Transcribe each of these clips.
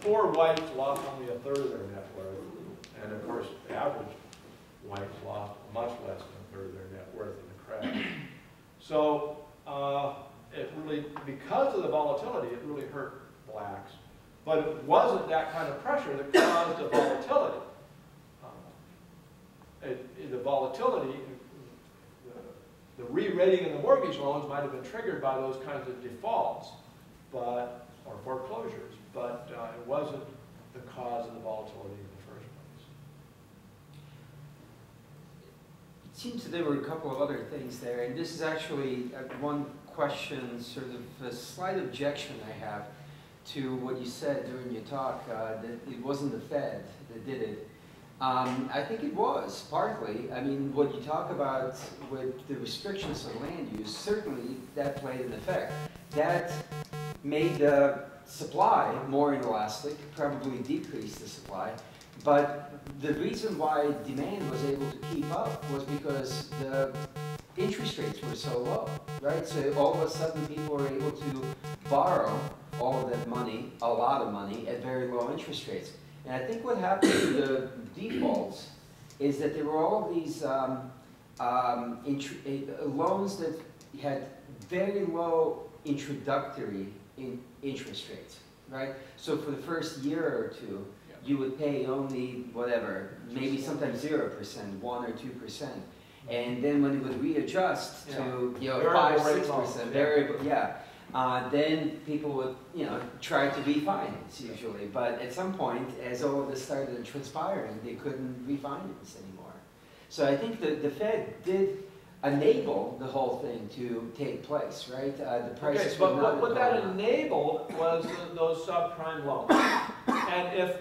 poor whites lost only a third of their net worth, and of course, the average whites lost much less than a third of their net worth in the crash. So it really, because of the volatility, it really hurt blacks. But it wasn't that kind of pressure that caused the volatility. The volatility, the re-rating of the mortgage loans might have been triggered by those kinds of defaults, or foreclosures, but it wasn't the cause of the volatility in the first place. It seems that there were a couple of other things there, and this is actually one question, sort of a slight objection I have to what you said during your talk, that it wasn't the Fed that did it. I think it was, partly. I mean, what you talk about with the restrictions on land use, certainly that played an effect. That made the supply more inelastic, probably decreased the supply. But the reason why demand was able to keep up was because the interest rates were so low, right? So all of a sudden people were able to borrow all of that money, a lot of money, at very low interest rates. And I think what happened to the defaults is that there were all of these loans that had very low introductory interest rates, right? So for the first year or two, you would pay only whatever, maybe sometimes 0%, 1 or 2%. And then when it would readjust to 5, 6% variable, then people would try to refinance usually. But at some point, as all of this started transpiring, they couldn't refinance anymore. So I think the Fed did enable the whole thing to take place, right? The prices but what that enabled was those subprime loans. And if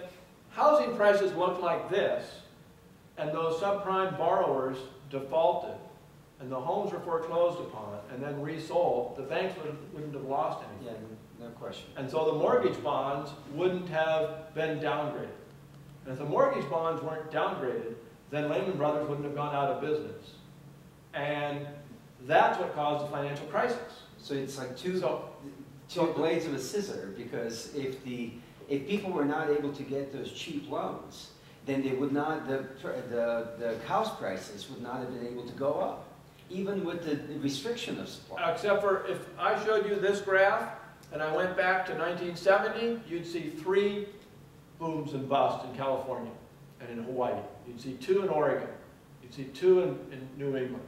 housing prices looked like this, and those subprime borrowers defaulted, and the homes were foreclosed upon and then resold, the banks wouldn't have lost anything. Yeah, no question. And so the mortgage bonds wouldn't have been downgraded. And if the mortgage bonds weren't downgraded, then Lehman Brothers wouldn't have gone out of business. And that's what caused the financial crisis. So it's like two blades of a scissor, because if people were not able to get those cheap loans, then they would not, the house prices would not have been able to go up, even with the restriction of supply. Except for if I showed you this graph and I went back to 1970, you'd see 3 booms and busts in California and in Hawaii. You'd see 2 in Oregon. You'd see 2 in New England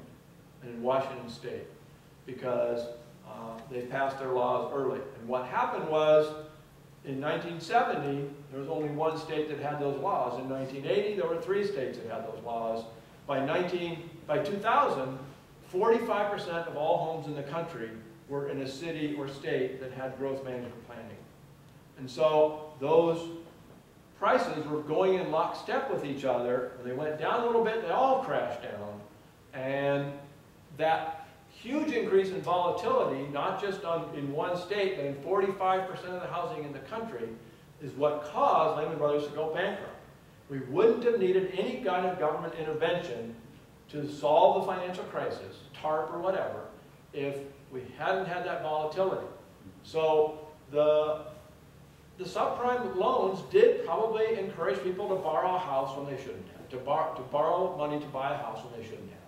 and in Washington State, because they passed their laws early. And what happened was, in 1970, there was only 1 state that had those laws. In 1980, there were 3 states that had those laws. By 2000, 45% of all homes in the country were in a city or state that had growth management planning. And so those prices were going in lockstep with each other. When they went down a little bit, they all crashed down. And that huge increase in volatility, not just in 1 state, but in 45% of the housing in the country, is what caused Lehman Brothers to go bankrupt. We wouldn't have needed any kind of government intervention to solve the financial crisis, TARP or whatever, if we hadn't had that volatility. So the subprime loans did probably encourage people to borrow a house when they shouldn't have, to borrow money to buy a house when they shouldn't have.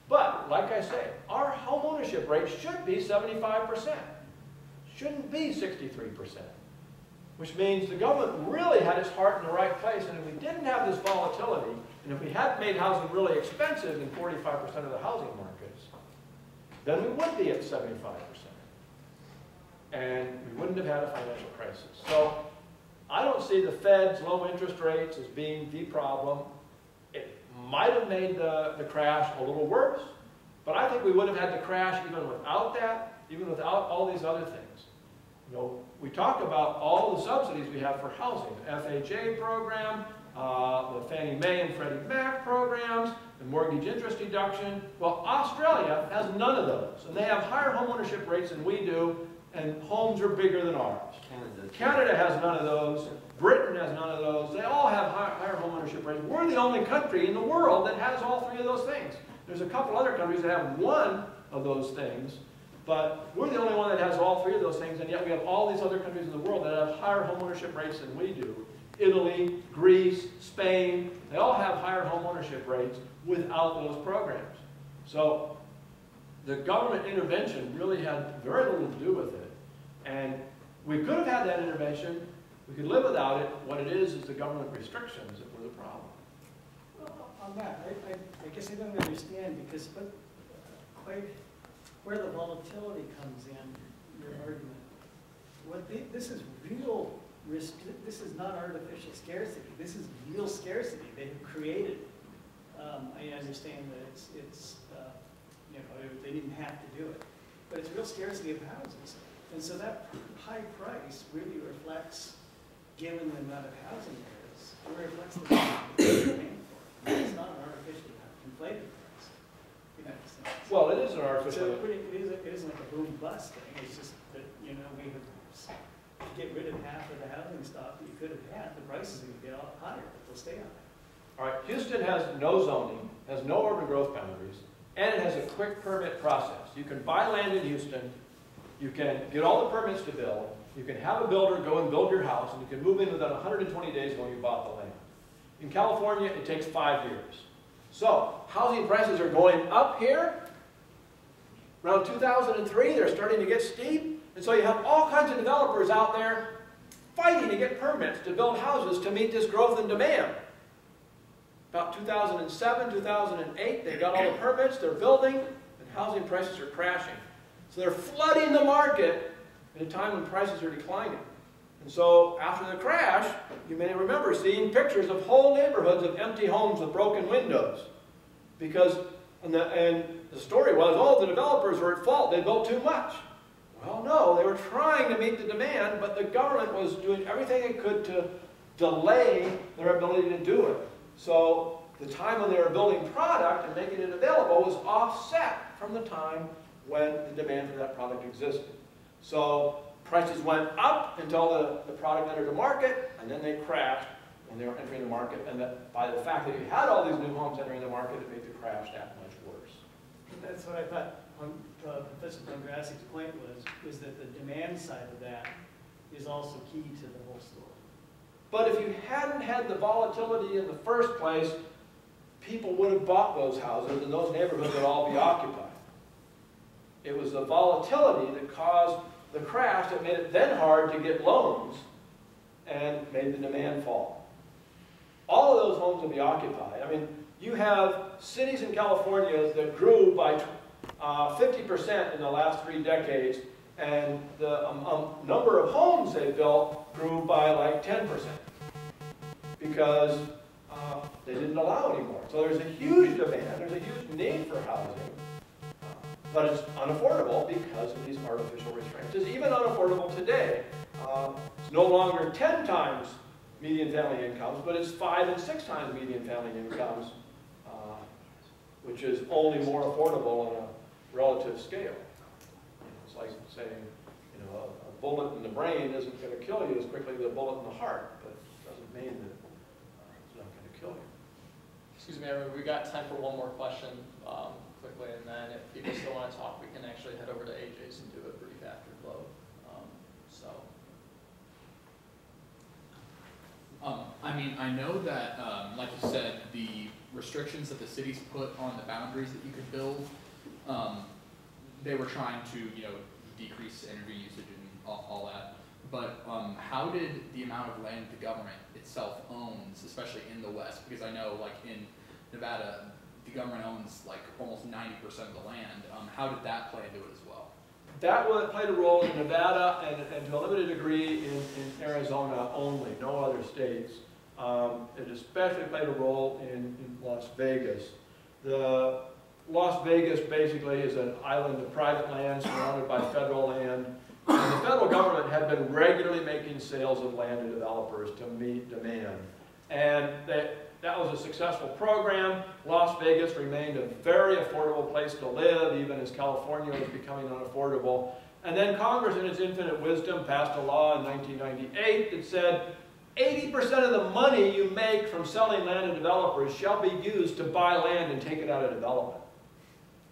But, like I say, our home ownership rate should be 75%. Shouldn't be 63%. Which means the government really had its heart in the right place, and if we didn't have this volatility, and if we hadn't made housing really expensive in 45% of the housing markets, then we would be at 75%. And we wouldn't have had a financial crisis. So, I don't see the Fed's low interest rates as being the problem. It might have made the crash a little worse, but I think we would have had the crash even without that, even without all these other things. We talk about all the subsidies we have for housing, the FHA program, the Fannie Mae and Freddie Mac programs, the mortgage interest deduction. Well, Australia has none of those, and they have higher home ownership rates than we do, and homes are bigger than ours. Canada has none of those. Britain has none of those. They all have higher home ownership rates. We're the only country in the world that has all 3 of those things. There's a couple other countries that have 1 of those things, But we're the only one that has all three of those things, and yet we have all these other countries in the world that have higher homeownership rates than we do. Italy, Greece, Spain, they all have higher homeownership rates without those programs. So the government intervention really had very little to do with it. And we could have had that intervention. We could live without it. What it is the government restrictions that were the problem. Well, on that, I guess I don't understand, because quite where the volatility comes in, your argument. This is real risk. This is not artificial scarcity. This is real scarcity they have created. I understand that it's you know, they didn't have to do it, but it's real scarcity of houses, and so that high price really reflects, given the amount of housing there is, it reflects the demand for it. It's not an artificially inflated price. You know, Well, it is an artificial. so it isn't like a boom bust thing. It's just that, you know, we would get rid of half of the housing stock that you could have had. The prices are going to get a lot higher, but they'll stay high. All right, Houston has no zoning, has no urban growth boundaries, and it has a quick permit process. You can buy land in Houston, you can get all the permits to build, you can have a builder go and build your house, and you can move in within 120 days when you bought the land. In California, it takes 5 years. So, housing prices are going up here. Around 2003, they're starting to get steep, and so you have all kinds of developers out there fighting to get permits to build houses to meet this growth in demand. About 2007, 2008, they got all the permits, they're building, and housing prices are crashing. So they're flooding the market at a time when prices are declining. And so after the crash, you may remember seeing pictures of whole neighborhoods of empty homes with broken windows. Because, and the story was, oh, the developers were at fault, they built too much. Well, no, they were trying to meet the demand, but the government was doing everything it could to delay their ability to do it. So the time when they were building product and making it available was offset from the time when the demand for that product existed. So prices went up until the product entered the market, and then they crashed when they were entering the market. And that by the fact that you had all these new homes entering the market, it made the crash that much worse. That's what I thought Professor Pongrassi's point was that the demand side of that is also key to the whole story. But if you hadn't had the volatility in the first place, people would have bought those houses and those neighborhoods would all be occupied. It was the volatility that caused the crash that made it then hard to get loans and made the demand fall. All of those homes will be occupied. I mean, you have cities in California that grew by 50% in the last 3 decades, and the number of homes they built grew by like 10% because they didn't allow anymore. So there's a huge demand, there's a huge need for housing, but it's unaffordable because of these artificial restraints. It's even unaffordable today. It's no longer 10 times median family incomes, but it's 5 and 6 times median family incomes, which is only more affordable on a relative scale. It's like saying, you know, a bullet in the brain isn't going to kill you as quickly as a bullet in the heart, but it doesn't mean that it's not going to kill you. Excuse me, everyone, we got time for one more question quickly, and then if people still want to talk, we can actually head over to AJ's and do a brief afterglow. I mean, I know that, like you said, the restrictions that the cities put on the boundaries that you could build, they were trying to, you know, decrease energy usage and all that. But how did the amount of land the government itself owns, especially in the West, because I know, like in Nevada, the government owns like almost 90% of the land. How did that play into it as well? That played a role in Nevada and to a limited degree in Arizona only, no other states. It especially played a role in Las Vegas. The Las Vegas basically is an island of private land surrounded by federal land. And the federal government had been regularly making sales of land to developers to meet demand. And that was a successful program. Las Vegas remained a very affordable place to live, even as California was becoming unaffordable. And then Congress, in its infinite wisdom, passed a law in 1998 that said 80% of the money you make from selling land to developers shall be used to buy land and take it out of development.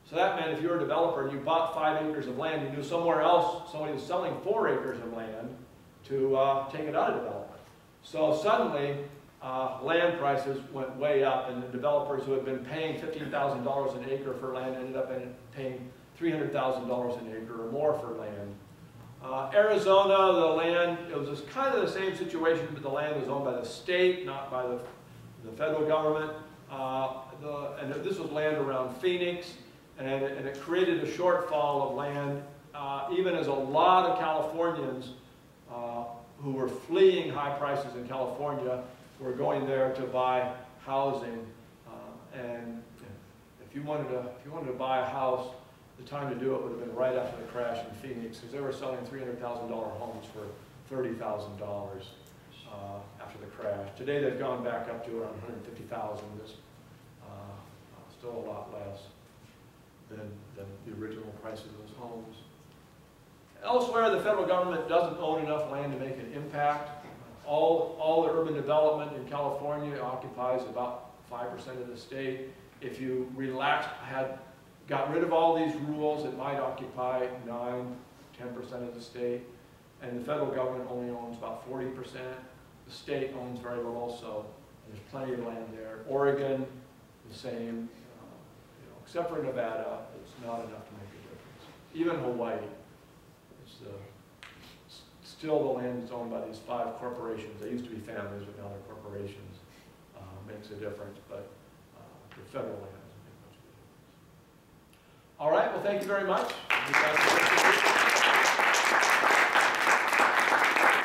So that meant if you were a developer and you bought 5 acres of land, you knew somewhere else somebody was selling 4 acres of land to take it out of development. So suddenly, land prices went way up, and the developers who had been paying $15,000 an acre for land ended up paying $300,000 an acre or more for land. Arizona, the land, it was kind of the same situation, but the land was owned by the state, not by the federal government. And this was land around Phoenix, and it created a shortfall of land, even as a lot of Californians who were fleeing high prices in California were going there to buy housing. And if you wanted to buy a house, the time to do it would have been right after the crash in Phoenix, because they were selling $300,000 homes for $30,000 after the crash. Today they've gone back up to around $150,000. Still a lot less than the original price of those homes. Elsewhere, the federal government doesn't own enough land to make an impact. All the urban development in California occupies about 5% of the state. If you got rid of all these rules, it might occupy 9–10% of the state. And the federal government only owns about 40%. The state owns very little, so there's plenty of land there. Oregon, the same. Except for Nevada, it's not enough to make a difference. Even Hawaii, still the land is owned by these 5 corporations. They used to be families, but now they're corporations. Makes a difference, but the federal land doesn't make much of a difference. All right, well, thank you very much.